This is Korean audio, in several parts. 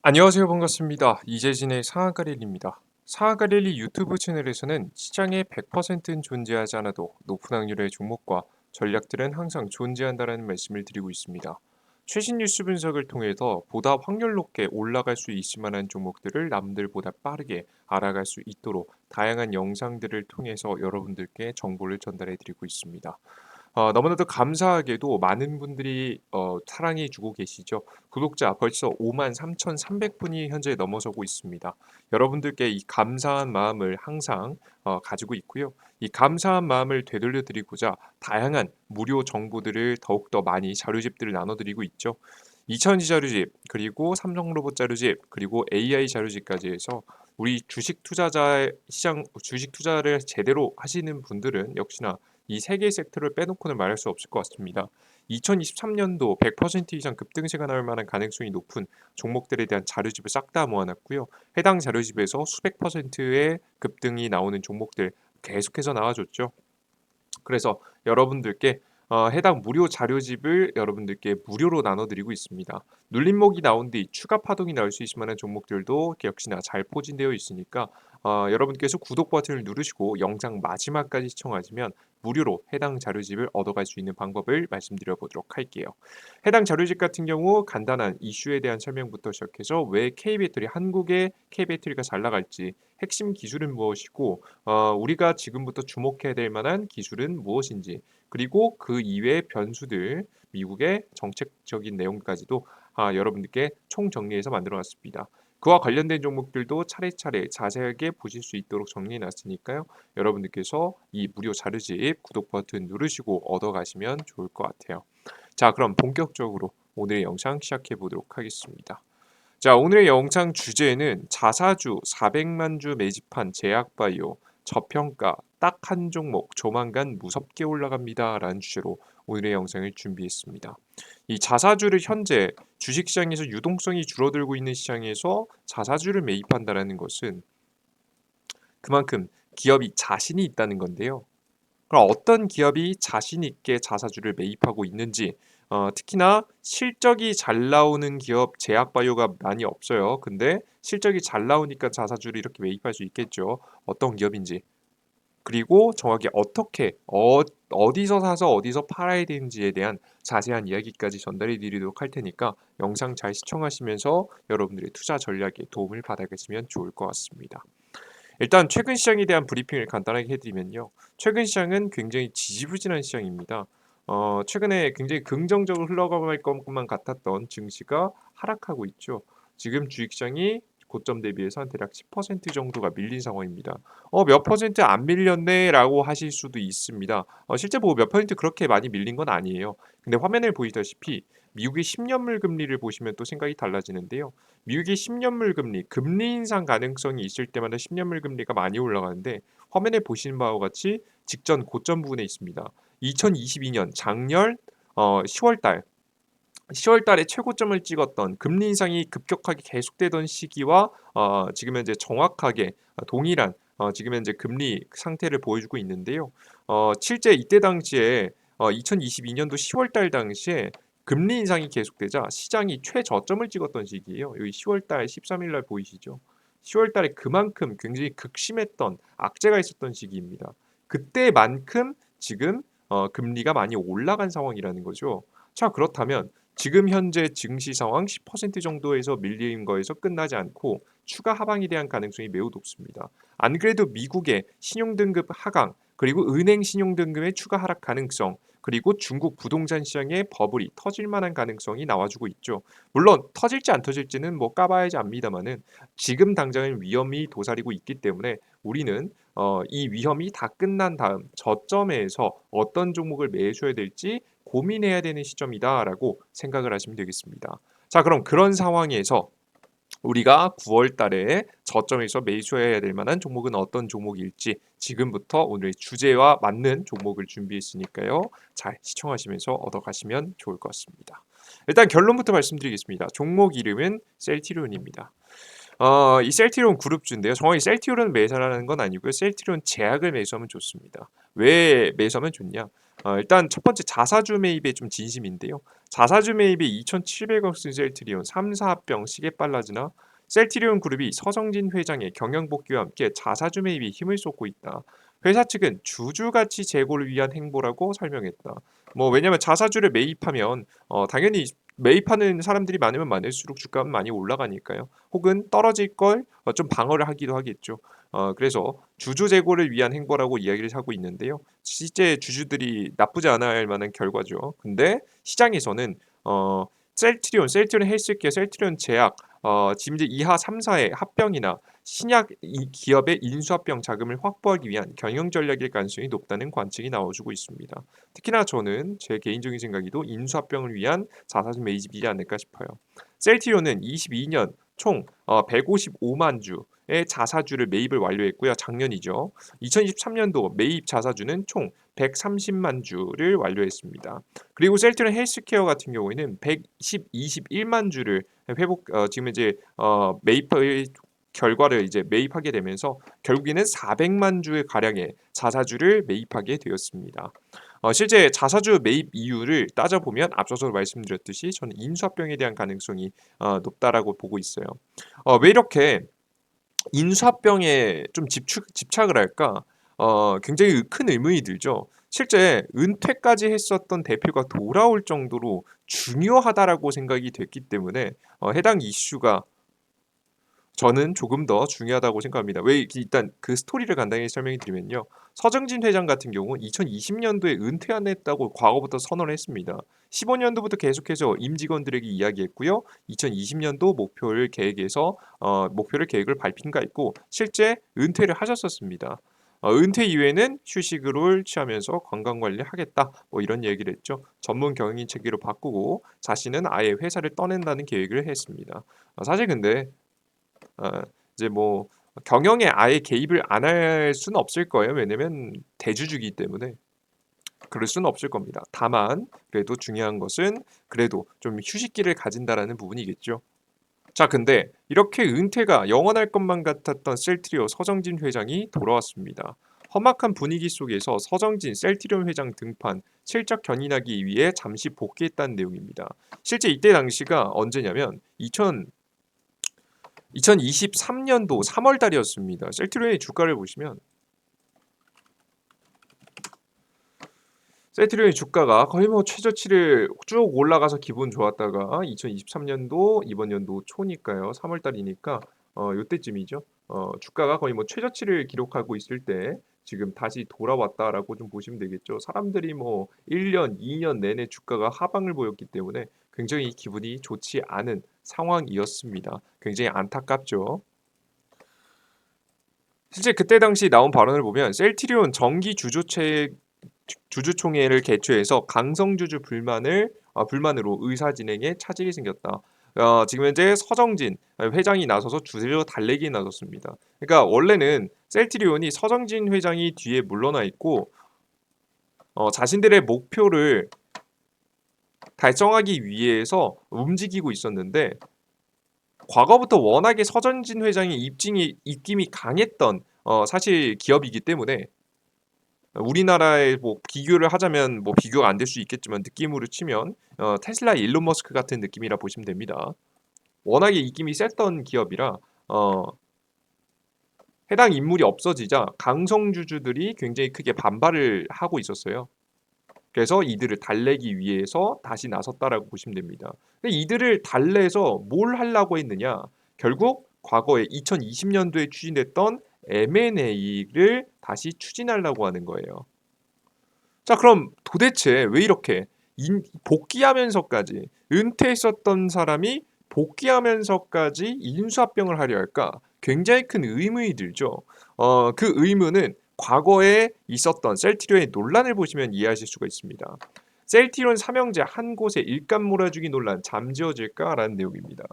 안녕하세요. 반갑습니다. 이재진의 상한가릴리입니다. 상한가릴리 유튜브 채널에서는 시장에 100%는 존재하지 않아도 높은 확률의 종목과 전략들은 항상 존재한다는 말씀을 드리고 있습니다. 최신 뉴스 분석을 통해서 보다 확률 높게 올라갈 수 있을 만한 종목들을 남들보다 빠르게 알아갈 수 있도록 다양한 영상들을 통해서 여러분들께 정보를 전달해 드리고 있습니다. 너무나도 감사하게도 많은 분들이 사랑해 주고 계시죠. 구독자 벌써 53,300분이 현재 넘어서고 있습니다. 여러분들께 이 감사한 마음을 항상 가지고 있고요. 이 감사한 마음을 되돌려 드리고자 다양한 무료 정보들을 더욱더 많이 자료집들을 나눠 드리고 있죠. 이천지 자료집, 그리고 삼성로봇 자료집, 그리고 AI 자료집까지 해서 우리 주식 투자자의 시장 주식 투자를 제대로 하시는 분들은 역시나 이 세 개의 섹터를 빼놓고는 말할 수 없을 것 같습니다. 2023년도 100% 이상 급등세가 나올 만한 가능성이 높은 종목들에 대한 자료집을 싹 다 모아놨고요. 해당 자료집에서 수백 퍼센트의 급등이 나오는 종목들 계속해서 나와줬죠. 그래서 여러분들께 해당 무료 자료집을 여러분들께 무료로 나눠드리고 있습니다. 눌림목이 나온 뒤 추가 파동이 나올 수 있을 만한 종목들도 역시나 잘 포진되어 있으니까 여러분께서 구독 버튼을 누르시고 영상 마지막까지 시청하시면 무료로 해당 자료집을 얻어갈 수 있는 방법을 말씀드려 보도록 할게요. 해당 자료집 같은 경우 간단한 이슈에 대한 설명부터 시작해서 왜 K배터리, 한국의 K배터리가 잘 나갈지, 핵심 기술은 무엇이고 우리가 지금부터 주목해야 될 만한 기술은 무엇인지, 그리고 그 이외의 변수들, 미국의 정책적인 내용까지도 여러분들께 총정리해서 만들어놨습니다. 그와 관련된 종목들도 차례차례 자세하게 보실 수 있도록 정리해놨으니까요. 여러분들께서 이 무료 자료집 구독 버튼 누르시고 얻어가시면 좋을 것 같아요. 자, 그럼 본격적으로 오늘의 영상 시작해 보도록 하겠습니다. 자, 오늘의 영상 주제는 자사주 400만 주 매집한 제약바이오 저평가 딱 한 종목 조만간 무섭게 올라갑니다 라는 주제로 오늘의 영상을 준비했습니다. 이 자사주를 현재 주식시장에서 유동성이 줄어들고 있는 시장에서 자사주를 매입한다는 것은 그만큼 기업이 자신이 있다는 건데요. 그럼 어떤 기업이 자신 있게 자사주를 매입하고 있는지, 특히나 실적이 잘 나오는 기업 제약바이오가 많이 없어요. 근데 실적이 잘 나오니까 자사주를 이렇게 매입할 수 있겠죠. 어떤 기업인지, 그리고 정확히 어떻게 어디서 사서 어디서 팔아야 되는지에 대한 자세한 이야기까지 전달해 드리도록 할 테니까 영상 잘 시청하시면서 여러분들의 투자 전략에 도움을 받아가시면 좋을 것 같습니다. 일단 최근 시장에 대한 브리핑을 간단하게 해드리면요. 최근 시장은 굉장히 지지부진한 시장입니다. 최근에 굉장히 긍정적으로 흘러갈 것만 같았던 증시가 하락하고 있죠. 지금 주식시장이 고점 대비해서 한 대략 10% 정도가 밀린 상황입니다. 몇 퍼센트 안 밀렸네라고 하실 수도 있습니다. 실제 뭐 몇 퍼센트 그렇게 많이 밀린 건 아니에요. 근데 화면을 보시다시피 미국의 10년물 금리를 보시면 또 생각이 달라지는데요. 미국의 10년물 금리, 금리 인상 가능성이 있을 때마다 10년물 금리가 많이 올라가는데 화면에 보시는 바와 같이 직전 고점 부분에 있습니다. 2022년 작년 10월 달 10월 달에 최고점을 찍었던 금리 인상이 급격하게 계속되던 시기와 지금 현재 정확하게 동일한 지금 현재 금리 상태를 보여주고 있는데요. 실제 이때 당시에 2022년도 10월 달 당시에 금리 인상이 계속되자 시장이 최저점을 찍었던 시기예요. 여기 10월 달 13일 날 보이시죠? 10월 달에 그만큼 굉장히 극심했던 악재가 있었던 시기입니다. 그때만큼 지금 금리가 많이 올라간 상황이라는 거죠. 자, 그렇다면 지금 현재 증시 상황 10% 정도에서 밀린 거에서 끝나지 않고 추가 하방에 대한 가능성이 매우 높습니다. 안 그래도 미국의 신용등급 하강, 그리고 은행 신용등급의 추가 하락 가능성, 그리고 중국 부동산 시장의 버블이 터질 만한 가능성이 나와주고 있죠. 물론 터질지 안 터질지는 뭐 까봐야지 압니다만은 지금 당장은 위험이 도사리고 있기 때문에 우리는 이 위험이 다 끝난 다음 저점에서 어떤 종목을 매수해야 될지 고민해야 되는 시점이다라고 생각을 하시면 되겠습니다. 자, 그럼 그런 상황에서 우리가 9월 달에 저점에서 매수해야 될 만한 종목은 어떤 종목일지 지금부터 오늘 주제와 맞는 종목을 준비했으니까요. 잘 시청하시면서 얻어가시면 좋을 것 같습니다. 일단 결론부터 말씀드리겠습니다. 종목 이름은 셀티론입니다. 이 셀티론 그룹주인데요. 정확히 셀티론 매수하는 건 아니고요. 셀티론 제약을 매수하면 좋습니다. 왜 매수하면 좋냐? 일단 첫 번째 자사주 매입에 좀 진심인데요. 자사주 매입에 2,700억 쓴 셀트리온 3사 합병 시계빨라지나 셀트리온 그룹이 서정진 회장의 경영 복귀와 함께 자사주 매입에 힘을 쏟고 있다. 회사 측은 주주 가치 제고를 위한 행보라고 설명했다. 뭐 왜냐면 자사주를 매입하면 당연히 매입하는 사람들이 많으면 많을수록 주가는 많이 올라가니까요. 혹은 떨어질 걸 좀 방어를 하기도 하겠죠. 그래서 주주 제고를 위한 행보라고 이야기를 하고 있는데요. 실제 주주들이 나쁘지 않을 만한 결과죠. 근데 시장에서는 셀트리온 헬스케어, 셀트리온 제약, 지금 이제 이하 3사의 합병이나 신약 이 기업의 인수합병 자금을 확보하기 위한 경영 전략일 가능성이 높다는 관측이 나와주고 있습니다. 특히나 저는 제 개인적인 생각에도 인수합병을 위한 자사주 매입이지 않을까 싶어요. 셀트리온은 22년 총 155만 주의 자사주를 매입을 완료했고요. 작년이죠. 2023년도 매입 자사주는 총 130만 주를 완료했습니다. 그리고 셀트리온 헬스케어 같은 경우에는 121만 주를 지금 이제 매입의 결과를 이제 매입하게 되면서 결국에는 400만 주의 가량의 자사주를 매입하게 되었습니다. 실제 자사주 매입 이유를 따져보면 앞서서 말씀드렸듯이 저는 인수합병에 대한 가능성이 높다라고 보고 있어요. 왜 이렇게 인수합병에 좀 집착을 할까? 굉장히 큰 의문이 들죠. 실제 은퇴까지 했었던 대표가 돌아올 정도로 중요하다라고 생각이 됐기 때문에 해당 이슈가 저는 조금 더 중요하다고 생각합니다. 왜 일단 그 스토리를 간단히 설명해 드리면요. 서정진 회장 같은 경우 2020년도에 은퇴 안 했다고 과거부터 선언을 했습니다. 15년도부터 계속해서 임직원들에게 이야기했고요. 2020년도 목표를 계획을 발표가 있고 실제 은퇴를 하셨었습니다. 은퇴 이후에는 휴식을 취하면서 건강 관리하겠다. 뭐 이런 얘기를 했죠. 전문 경영인 체계로 바꾸고 자신은 아예 회사를 떠낸다는 계획을 했습니다. 사실 근데 어, 이제 뭐 경영에 아예 개입을 안 할 수는 없을 거예요. 왜냐면 대주주기 때문에 그럴 수는 없을 겁니다. 다만 그래도 중요한 것은 그래도 좀 휴식기를 가진다라는 부분이겠죠. 자, 근데 이렇게 은퇴가 영원할 것만 같았던 셀트리온 서정진 회장이 돌아왔습니다. 험악한 분위기 속에서 서정진 셀트리온 회장 등판 실적 견인하기 위해 잠시 복귀했다는 내용입니다. 실제 이때 당시가 언제냐면 2023년도 3월 달이었습니다. 셀트리온의 주가를 보시면 셀트리온의 주가가 거의 뭐 최저치를 쭉 올라가서 기분 좋았다가 2023년도 이번 연도 초니까요. 3월 달이니까 요때쯤이죠. 주가가 거의 뭐 최저치를 기록하고 있을 때 지금 다시 돌아왔다라고 좀 보시면 되겠죠. 사람들이 뭐 1년, 2년 내내 주가가 하방을 보였기 때문에 굉장히 기분이 좋지 않은 상황이었습니다. 굉장히 안타깝죠. 실제 그때 당시 나온 발언을 보면 셀트리온 정기 주주총회를 개최해서 강성주주 불만으로 의사 진행에 차질이 생겼다. 지금 현재 서정진 회장이 나서서 주제로 달래기에 나섰습니다. 그러니까 원래는 셀트리온이 서정진 회장이 뒤에 물러나 있고 자신들의 목표를 달성하기 위해서 움직이고 있었는데 과거부터 워낙에 서정진 회장의 입김이 강했던 사실 기업이기 때문에 우리나라에 뭐 비교를 하자면 뭐 비교가 안 될 수 있겠지만 느낌으로 치면 테슬라 일론 머스크 같은 느낌이라 보시면 됩니다. 워낙에 입김이 셌던 기업이라 해당 인물이 없어지자 강성주주들이 굉장히 크게 반발을 하고 있었어요. 그래서 이들을 달래기 위해서 다시 나섰다라고 보시면 됩니다. 근데 이들을 달래서 뭘 하려고 했느냐? 결국 과거에 2020년도에 추진됐던 M&A를 다시 추진하려고 하는 거예요. 자, 그럼 도대체 왜 이렇게 복귀하면서까지 은퇴했었던 사람이 복귀하면서까지 인수합병을 하려 할까? 굉장히 큰 의문이 들죠. 그 의문은 과거에 있었던 셀트리온의 논란을 보시면 이해하실 수가 있습니다. 셀트리온 삼형제 한 곳에 일감 몰아주기 논란 잠재워질까라는 내용입니다.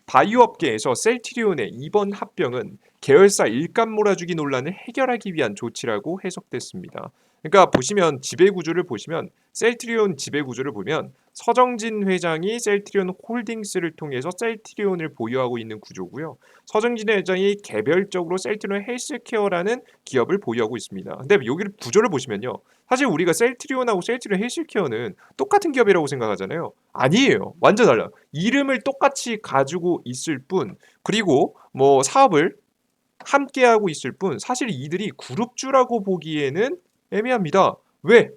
바이오 업계에서 셀트리온의 이번 합병은 계열사 일감 몰아주기 논란을 해결하기 위한 조치라고 해석됐습니다. 그러니까 보시면 지배구조를 보시면 셀트리온 지배구조를 보면 서정진 회장이 셀트리온 홀딩스를 통해서 셀트리온을 보유하고 있는 구조고요. 서정진 회장이 개별적으로 셀트리온 헬스케어라는 기업을 보유하고 있습니다. 근데 여기를 구조를 보시면요. 사실 우리가 셀트리온하고 셀트리온 헬스케어는 똑같은 기업이라고 생각하잖아요. 아니에요. 완전 달라요. 이름을 똑같이 가지고 있을 뿐 그리고 뭐 사업을 함께하고 있을 뿐 사실 이들이 그룹주라고 보기에는 애매합니다. 왜?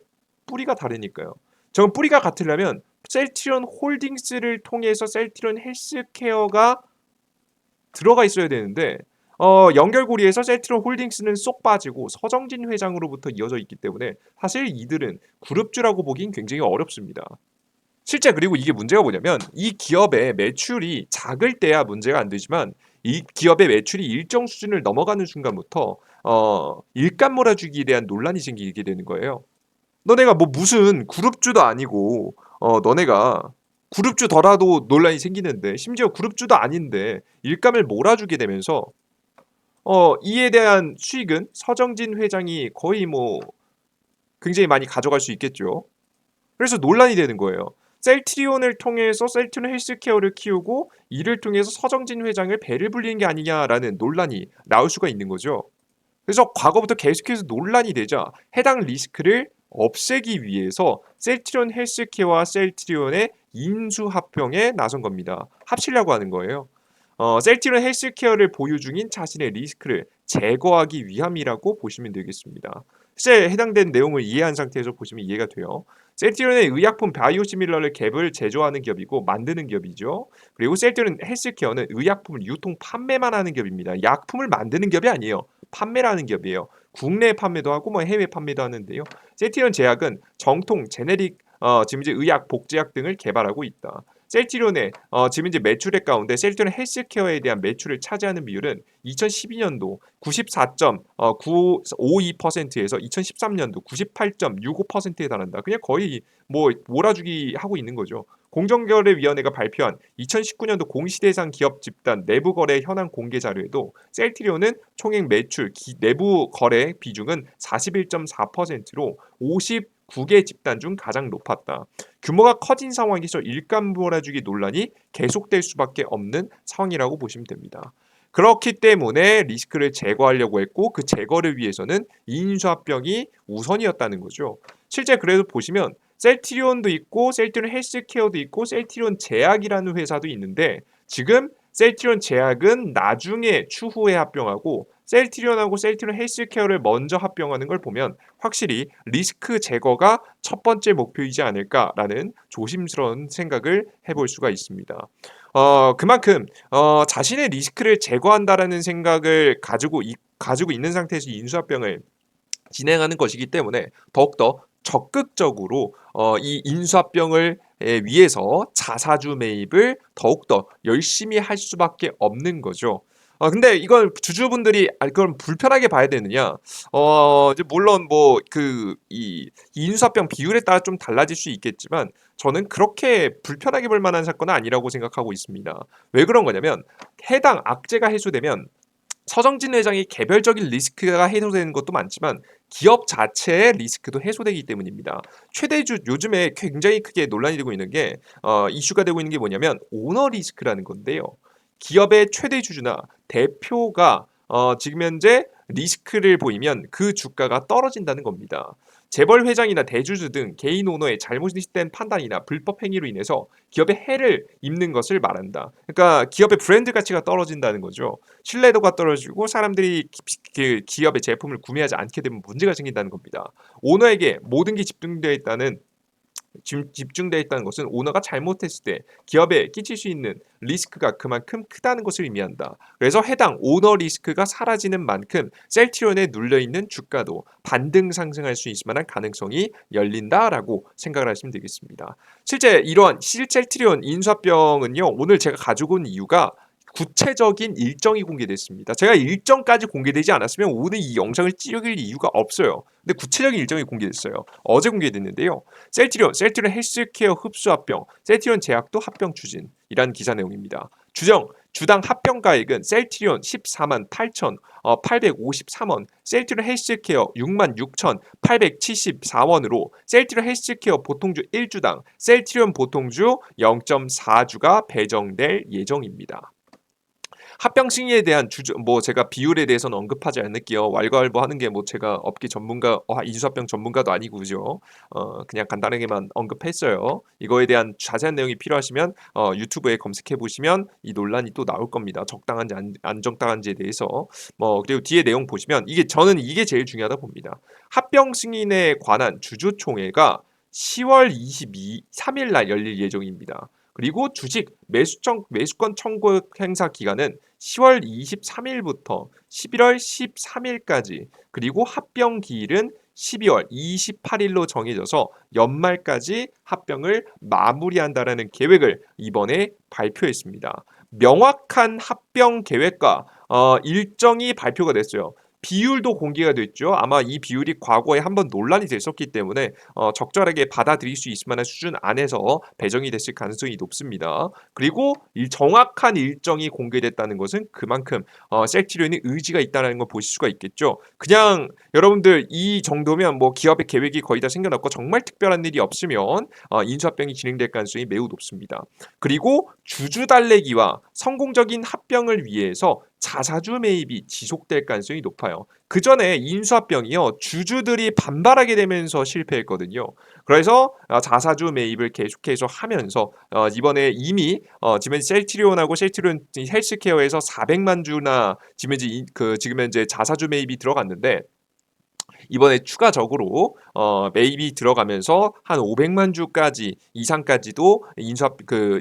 뿌리가 다르니까요. 전 뿌리가 같으려면 셀트리온 홀딩스를 통해서 셀트리온 헬스케어가 들어가 있어야 되는데 연결고리에서 셀트리온 홀딩스는 쏙 빠지고 서정진 회장으로부터 이어져 있기 때문에 사실 이들은 그룹주라고 보긴 굉장히 어렵습니다. 실제 그리고 이게 문제가 뭐냐면 이 기업의 매출이 작을 때야 문제가 안 되지만 이 기업의 매출이 일정 수준을 넘어가는 순간부터 일감 몰아주기에 대한 논란이 생기게 되는 거예요. 너네가 뭐 무슨 그룹주도 아니고 너네가 그룹주더라도 논란이 생기는데 심지어 그룹주도 아닌데 일감을 몰아주게 되면서 이에 대한 수익은 서정진 회장이 거의 뭐 굉장히 많이 가져갈 수 있겠죠. 그래서 논란이 되는 거예요. 셀트리온을 통해서 셀트리온 헬스케어를 키우고 이를 통해서 서정진 회장을 배를 불리는 게 아니냐라는 논란이 나올 수가 있는 거죠. 그래서 과거부터 계속해서 논란이 되자 해당 리스크를 없애기 위해서 셀트리온 헬스케어와 셀트리온의 인수합병에 나선 겁니다. 합치려고 하는 거예요. 셀트리온 헬스케어를 보유 중인 자신의 리스크를 제거하기 위함이라고 보시면 되겠습니다. 실제 해당된 내용을 이해한 상태에서 보시면 이해가 돼요. 셀트리온의 의약품 바이오시밀러를 갭을 제조하는 기업이고 만드는 기업이죠. 그리고 셀트리온 헬스케어는 의약품을 유통 판매만 하는 기업입니다. 약품을 만드는 기업이 아니에요. 판매라는 기업이에요. 국내 판매도 하고 뭐 해외 판매도 하는데요. 셀트리온 제약은 정통 제네릭 지금 이제 의약, 복제약 등을 개발하고 있다. 셀트리온의 지금 이제 매출액 가운데 셀트리온 헬스케어에 대한 매출을 차지하는 비율은 2012년도 94.952%에서 2013년도 98.65%에 달한다. 그냥 거의 뭐 몰아주기 하고 있는 거죠. 공정거래위원회가 발표한 2019년도 공시대상 기업 집단 내부 거래 현황 공개 자료에도 셀트리온은 총액 매출 내부 거래 비중은 41.4%로 59개 집단 중 가장 높았다. 규모가 커진 상황에서 일감 몰아주기 논란이 계속될 수밖에 없는 상황이라고 보시면 됩니다. 그렇기 때문에 리스크를 제거하려고 했고 그 제거를 위해서는 인수합병이 우선이었다는 거죠. 실제 그래도 보시면 셀트리온도 있고 셀트리온 헬스케어도 있고 셀트리온 제약이라는 회사도 있는데 지금 셀트리온 제약은 나중에 추후에 합병하고 셀트리온하고 셀트리온 헬스케어를 먼저 합병하는 걸 보면 확실히 리스크 제거가 첫 번째 목표이지 않을까라는 조심스러운 생각을 해볼 수가 있습니다. 그만큼 자신의 리스크를 제거한다라는 생각을 가지고 있는 상태에서 인수합병을 진행하는 것이기 때문에 더욱더 적극적으로 이 인수합병을 위해서 자사주 매입을 더욱더 열심히 할 수밖에 없는 거죠. 근데 이걸 주주분들이 그럼 불편하게 봐야 되느냐? 이제 물론 뭐 이 인수합병 비율에 따라 좀 달라질 수 있겠지만 저는 그렇게 불편하게 볼 만한 사건은 아니라고 생각하고 있습니다. 왜 그런 거냐면 해당 악재가 해소되면 서정진 회장이 개별적인 리스크가 해소되는 것도 많지만 기업 자체의 리스크도 해소되기 때문입니다. 최대주 요즘에 굉장히 크게 논란이 되고 있는 게 이슈가 되고 있는 게 뭐냐면 오너 리스크라는 건데요. 기업의 최대 주주나 대표가 지금 현재 리스크를 보이면 그 주가가 떨어진다는 겁니다. 재벌 회장이나 대주주 등 개인 오너의 잘못된 판단이나 불법 행위로 인해서 기업에 해를 입는 것을 말한다. 그러니까 기업의 브랜드 가치가 떨어진다는 거죠. 신뢰도가 떨어지고 사람들이 그 기업의 제품을 구매하지 않게 되면 문제가 생긴다는 겁니다. 오너에게 모든 게 집중되어 있다는 것은 오너가 잘못했을 때 기업에 끼칠 수 있는 리스크가 그만큼 크다는 것을 의미한다. 그래서 해당 오너 리스크가 사라지는 만큼 셀트리온에 눌려있는 주가도 반등 상승할 수 있을 만한 가능성이 열린다라고 생각을 하시면 되겠습니다. 실제 이러한 셀트리온 인수합병은요. 오늘 제가 가지고 온 이유가 구체적인 일정이 공개됐습니다. 제가 일정까지 공개되지 않았으면 오늘 이 영상을 찍을 이유가 없어요. 근데 구체적인 일정이 공개됐어요. 어제 공개됐는데요. 셀트리온 헬스케어 흡수 합병, 셀트리온 제약도 합병 추진이라는 기사 내용입니다. 주정 주당 합병가액은 셀트리온 14만 8천 853원, 셀트리온 헬스케어 6만 6,874원으로 셀트리온 헬스케어 보통주 1주당 셀트리온 보통주 0.4주가 배정될 예정입니다. 합병 승인에 대한 제가 비율에 대해서는 언급하지 않을게요. 왈가왈부하는 게 뭐 제가 업계 전문가, 인수합병 전문가도 아니고 그죠? 그냥 간단하게만 언급했어요. 이거에 대한 자세한 내용이 필요하시면 유튜브에 검색해 보시면 이 논란이 또 나올 겁니다. 적당한지 안 적당한지에 대해서. 그리고 뒤에 내용 보시면 저는 이게 제일 중요하다 봅니다. 합병 승인에 관한 주주총회가 10월 3일 날 열릴 예정입니다. 그리고 주식 매수권 청구 행사 기간은 10월 23일부터 11월 13일까지, 그리고 합병 기일은 12월 28일로 정해져서 연말까지 합병을 마무리한다라는 계획을 이번에 발표했습니다. 명확한 합병 계획과 일정이 발표가 됐어요. 비율도 공개가 됐죠. 아마 이 비율이 과거에 한번 논란이 됐었기 때문에 적절하게 받아들일 수 있을 만한 수준 안에서 배정이 됐을 가능성이 높습니다. 그리고 정확한 일정이 공개됐다는 것은 그만큼 셀트리온의 의지가 있다는 걸 보실 수가 있겠죠. 그냥 여러분들 이 정도면 뭐 기업의 계획이 거의 다 생겨났고 정말 특별한 일이 없으면 인수합병이 진행될 가능성이 매우 높습니다. 그리고 주주 달래기와 성공적인 합병을 위해서 자사주 매입이 지속될 가능성이 높아요. 그 전에 인수합병이요, 주주들이 반발하게 되면서 실패했거든요. 그래서 자사주 매입을 계속해서 하면서 이번에 이미 지금 셀트리온하고 셀트리온 헬스케어에서 400만 주나 지금 현재 자사주 매입이 들어갔는데, 이번에 추가적으로 매입이 들어가면서 한 500만 주까지 이상까지도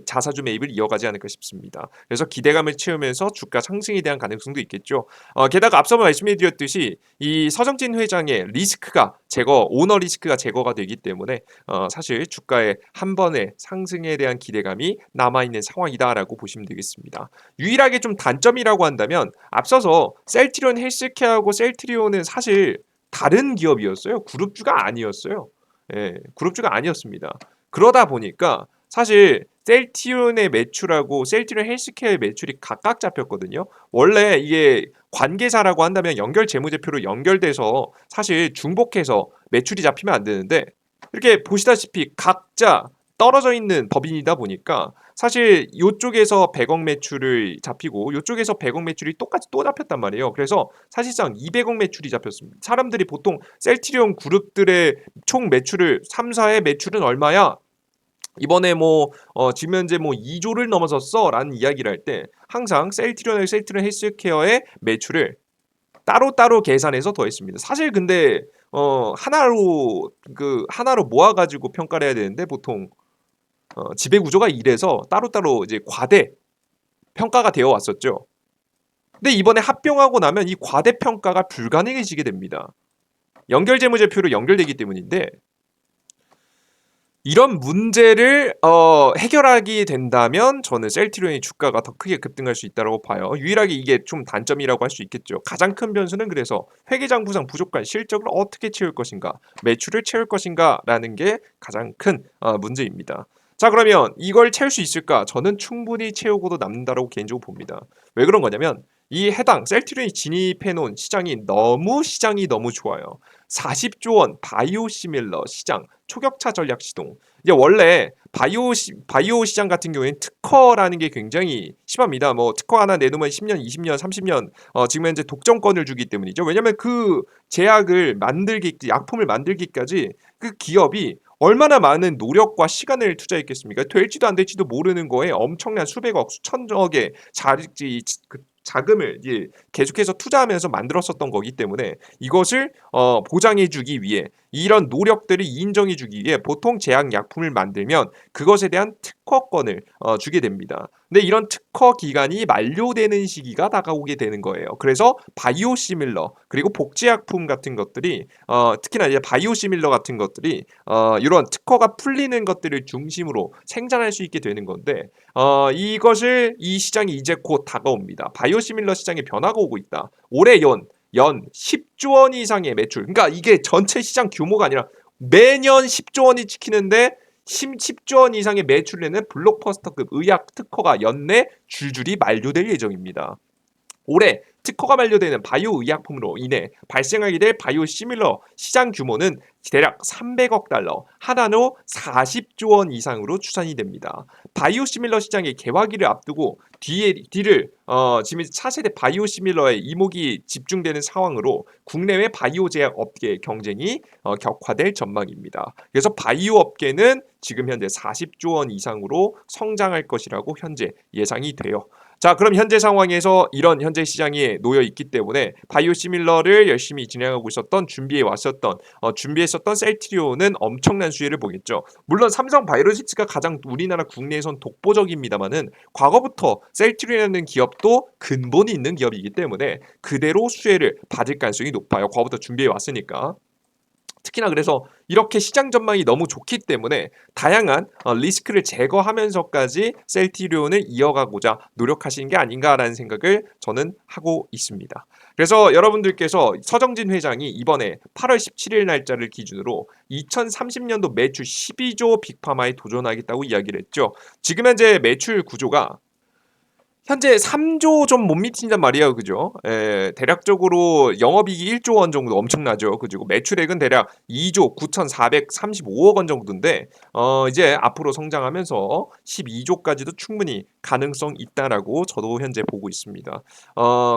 자사주 매입을 이어가지 않을까 싶습니다. 그래서 기대감을 채우면서 주가 상승에 대한 가능성도 있겠죠. 게다가 앞서 말씀드렸듯이 이 서정진 회장의 오너 리스크가 제거가 되기 때문에 사실 주가의 한 번의 상승에 대한 기대감이 남아있는 상황이다라고 보시면 되겠습니다. 유일하게 좀 단점이라고 한다면, 앞서서 셀트리온 헬스케어하고 셀트리온은 사실 다른 기업이었어요. 그룹주가 아니었어요. 예, 그룹주가 아니었습니다. 그러다 보니까 사실 셀트리온의 매출하고 셀트리온 헬스케어의 매출이 각각 잡혔거든요. 원래 이게 관계사라고 한다면 연결 재무제표로 연결돼서 사실 중복해서 매출이 잡히면 안 되는데, 이렇게 보시다시피 각자 떨어져 있는 법인이다 보니까 사실 이쪽에서 100억 매출을 잡히고 이쪽에서 100억 매출이 똑같이 또 잡혔단 말이에요. 그래서 사실상 200억 매출이 잡혔습니다. 사람들이 보통 셀트리온 그룹들의 총 매출을 3사의 매출은 얼마야? 이번에 지금 현재 2조를 넘어섰어라는 이야기를 할 때 항상 셀트리온 헬스케어의 매출을 따로따로 계산해서 더했습니다. 사실 근데 하나로 모아가지고 평가를 해야 되는데, 보통 지배구조가 이래서 따로따로 이제 과대 평가가 되어 왔었죠. 근데 이번에 합병하고 나면 이 과대 평가가 불가능해지게 됩니다. 연결재무제표로 연결되기 때문인데, 이런 문제를 해결하게 된다면 저는 셀트리온의 주가가 더 크게 급등할 수 있다고 봐요. 유일하게 이게 좀 단점이라고 할 수 있겠죠. 가장 큰 변수는 그래서 회계장부상 부족한 실적을 어떻게 채울 것인가, 매출을 채울 것인가라는 게 가장 큰 문제입니다. 자, 그러면 이걸 채울 수 있을까? 저는 충분히 채우고도 남는다고 개인적으로 봅니다. 왜 그런 거냐면, 이 해당 셀트리온이 진입해놓은 시장이 너무 좋아요. 40조 원 바이오시밀러 시장 초격차 전략 시동. 이제 원래 바이오 시장 같은 경우에는 특허라는 게 굉장히 심합니다. 특허 하나 내놓으면 10년, 20년, 30년 지금 현재 독점권을 주기 때문이죠. 왜냐하면 그 약품을 만들기까지 그 기업이 얼마나 많은 노력과 시간을 투자했겠습니까? 될지도 안 될지도 모르는 거에 엄청난 수백억, 수천억의 자금을 계속해서 투자하면서 만들었었던 거기 때문에, 이것을 보장해주기 위해, 이런 노력들을 인정해주기 위해 보통 제약약품을 만들면 그것에 대한 특허권을 주게 됩니다. 근데 이런 특허 기간이 만료되는 시기가 다가오게 되는 거예요. 그래서 바이오시밀러 그리고 복제약품 같은 것들이 특히나 이제 바이오시밀러 같은 것들이 이런 특허가 풀리는 것들을 중심으로 생산할 수 있게 되는 건데, 이 시장이 이제 곧 다가옵니다. 바이오시밀러 시장에 변화가 오고 있다. 올해 연 10조 원 이상의 매출. 그러니까 이게 전체 시장 규모가 아니라 매년 10조 원이 찍히는데 10조 원 이상의 매출을 내는 블록버스터급 의학 특허가 연내 줄줄이 만료될 예정입니다. 올해 특허가 만료되는 바이오 의약품으로 인해 발생하게 될 바이오 시밀러 시장 규모는 대략 300억 달러, 하나로 40조 원 이상으로 추산이 됩니다. 바이오 시밀러 시장의 개화기를 앞두고 뒤를 지금 차세대 바이오 시밀러의 이목이 집중되는 상황으로 국내외 바이오 제약 업계의 경쟁이 격화될 전망입니다. 그래서 바이오 업계는 지금 현재 40조 원 이상으로 성장할 것이라고 현재 예상이 돼요. 자, 그럼 현재 상황에서 이런 현재 시장에 놓여 있기 때문에 바이오시밀러를 열심히 진행하고 있었던 준비했었던 셀트리온은 엄청난 수혜를 보겠죠. 물론 삼성 바이오로직스가 가장 우리나라 국내에선 독보적입니다만은 과거부터 셀트리온이라는 기업도 근본이 있는 기업이기 때문에 그대로 수혜를 받을 가능성이 높아요. 과거부터 준비해 왔으니까. 특히나 그래서 이렇게 시장 전망이 너무 좋기 때문에 다양한 리스크를 제거하면서까지 셀트리온을 이어가고자 노력하시는 게 아닌가라는 생각을 저는 하고 있습니다. 그래서 여러분들께서 서정진 회장이 이번에 8월 17일 날짜를 기준으로 2030년도 매출 12조 빅파마에 도전하겠다고 이야기를 했죠. 지금 현재 매출 구조가 현재 3조 좀 못 미친단 말이에요. 그죠? 대략적으로 영업이익이 1조 원 정도 엄청나죠. 그리고 매출액은 대략 2조 9,435억 원 정도인데 이제 앞으로 성장하면서 12조까지도 충분히 가능성 있다라고 저도 현재 보고 있습니다.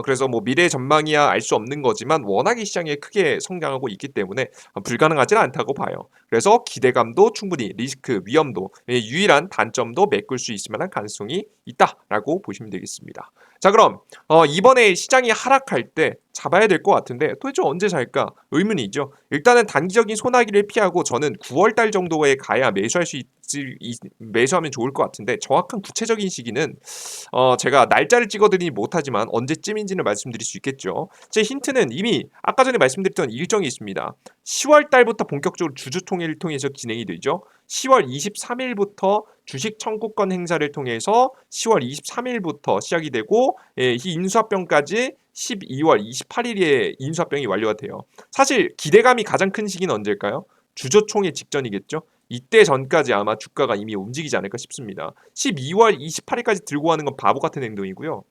그래서 뭐 미래 전망이야 알 수 없는 거지만 워낙에 시장에 크게 성장하고 있기 때문에 불가능하지는 않다고 봐요. 그래서 기대감도 충분히 리스크, 위험도 유일한 단점도 메꿀 수 있을 만한 가능성이 있다라고 보시면 되겠습니다. 자, 그럼 이번에 시장이 하락할 때 잡아야 될 것 같은데 도대체 언제 살까 의문이죠. 일단은 단기적인 소나기를 피하고 저는 9월 달 정도에 가야 매수하면 좋을 것 같은데 정확한 구체적인 시기는 제가 날짜를 찍어드리지 못하지만 언제쯤인지는 말씀드릴 수 있겠죠. 제 힌트는 이미 아까 전에 말씀드렸던 일정이 있습니다. 10월 달부터 본격적으로 주주통일을 통해서 진행이 되죠. 10월 23일부터 주식 청구권 행사를 통해서 10월 23일부터 시작이 되고 이 인수합병까지 12월 28일에 인수합병이 완료가 돼요. 사실 기대감이 가장 큰 시기는 언제일까요? 주주총회 직전이겠죠. 이때 전까지 아마 주가가 이미 움직이지 않을까 싶습니다. 12월 28일까지 들고 가는 건 바보 같은 행동이고요.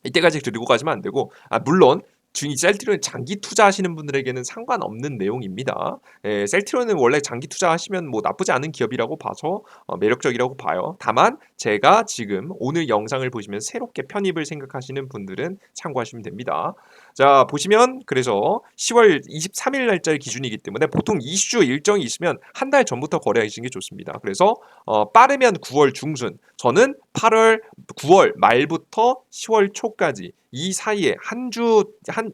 이때까지 들고 가시면 안 되고 물론 셀트리온 장기 투자하시는 분들에게는 상관없는 내용입니다. 셀트리온은 원래 장기 투자하시면 뭐 나쁘지 않은 기업이라고 봐서 매력적이라고 봐요. 다만 제가 지금 오늘 영상을 보시면 새롭게 편입을 생각하시는 분들은 참고하시면 됩니다. 자, 보시면 그래서 10월 23일 날짜의 기준이기 때문에 보통 이슈 일정이 있으면 한 달 전부터 거래하시는 게 좋습니다. 그래서 빠르면 9월 중순, 저는 9월 말부터 10월 초까지 이 사이에 한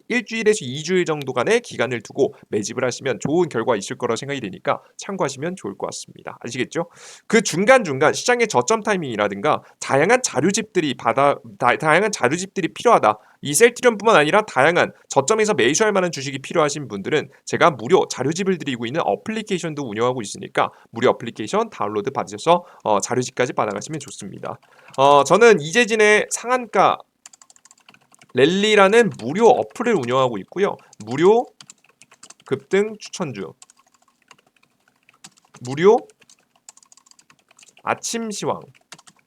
일주일에서 2주일 정도간의 기간을 두고 매집을 하시면 좋은 결과 있을 거라 생각이 되니까 참고하시면 좋을 것 같습니다. 아시겠죠? 그 중간중간 시장의 저점 타이밍이라든가 다양한 자료집들이 필요하다. 이 셀트리온뿐만 아니라 다양한 저점에서 매수할 만한 주식이 필요하신 분들은 제가 무료 자료집을 드리고 있는 어플리케이션도 운영하고 있으니까 무료 어플리케이션 다운로드 받으셔서 자료집까지 받아가시면 좋습니다. 저는 이재진의 상한가 랠리라는 무료 어플을 운영하고 있고요. 무료 급등 추천주, 무료 아침 시황,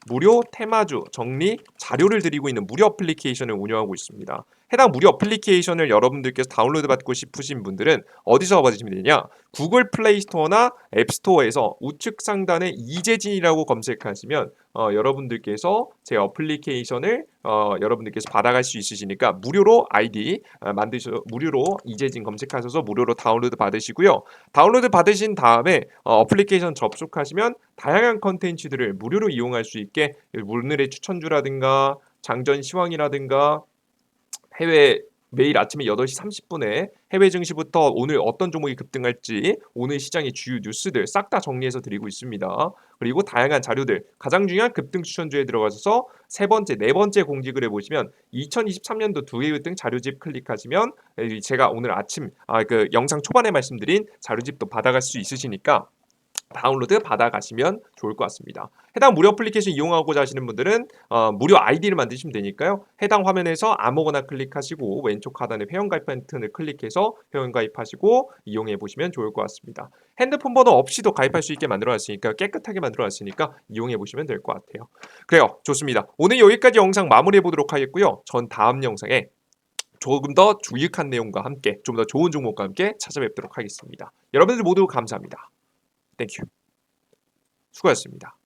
무료 테마주 정리 자료를 드리고 있는 무료 어플리케이션을 운영하고 있습니다. 해당 무료 어플리케이션을 여러분들께서 다운로드 받고 싶으신 분들은 어디서 받으시면 되냐? 구글 플레이 스토어나 앱 스토어에서 우측 상단에 이재진이라고 검색하시면 여러분들께서 제 어플리케이션을 여러분들께서 받아갈 수 있으시니까 무료로 아이디 무료로 이재진 검색하셔서 무료로 다운로드 받으시고요. 다운로드 받으신 다음에 어플리케이션 접속하시면 다양한 컨텐츠들을 무료로 이용할 수 있게 오늘의 추천주라든가 장전 시황이라든가 해외 매일 아침에 8시 30분에 해외 증시부터 오늘 어떤 종목이 급등할지 오늘 시장의 주요 뉴스들 싹 다 정리해서 드리고 있습니다. 그리고 다양한 자료들 가장 중요한 급등 추천주에 들어가셔서 세 번째, 네 번째 공지글에 보시면 2023년도 두 개의 등 자료집 클릭하시면 제가 오늘 아침 그 영상 초반에 말씀드린 자료집도 받아갈 수 있으시니까 다운로드 받아가시면 좋을 것 같습니다. 해당 무료 애플리케이션 이용하고자 하시는 분들은 무료 아이디를 만드시면 되니까요. 해당 화면에서 아무거나 클릭하시고 왼쪽 하단에 회원가입 버튼을 클릭해서 회원가입하시고 이용해 보시면 좋을 것 같습니다. 핸드폰 번호 없이도 가입할 수 있게 만들어놨으니까 깨끗하게 만들어놨으니까 이용해 보시면 될 것 같아요. 그래요. 좋습니다. 오늘 여기까지 영상 마무리해 보도록 하겠고요. 전 다음 영상에 조금 더 유익한 내용과 함께 좀 더 좋은 종목과 함께 찾아뵙도록 하겠습니다. 여러분들 모두 감사합니다. 땡큐. 수고하셨습니다.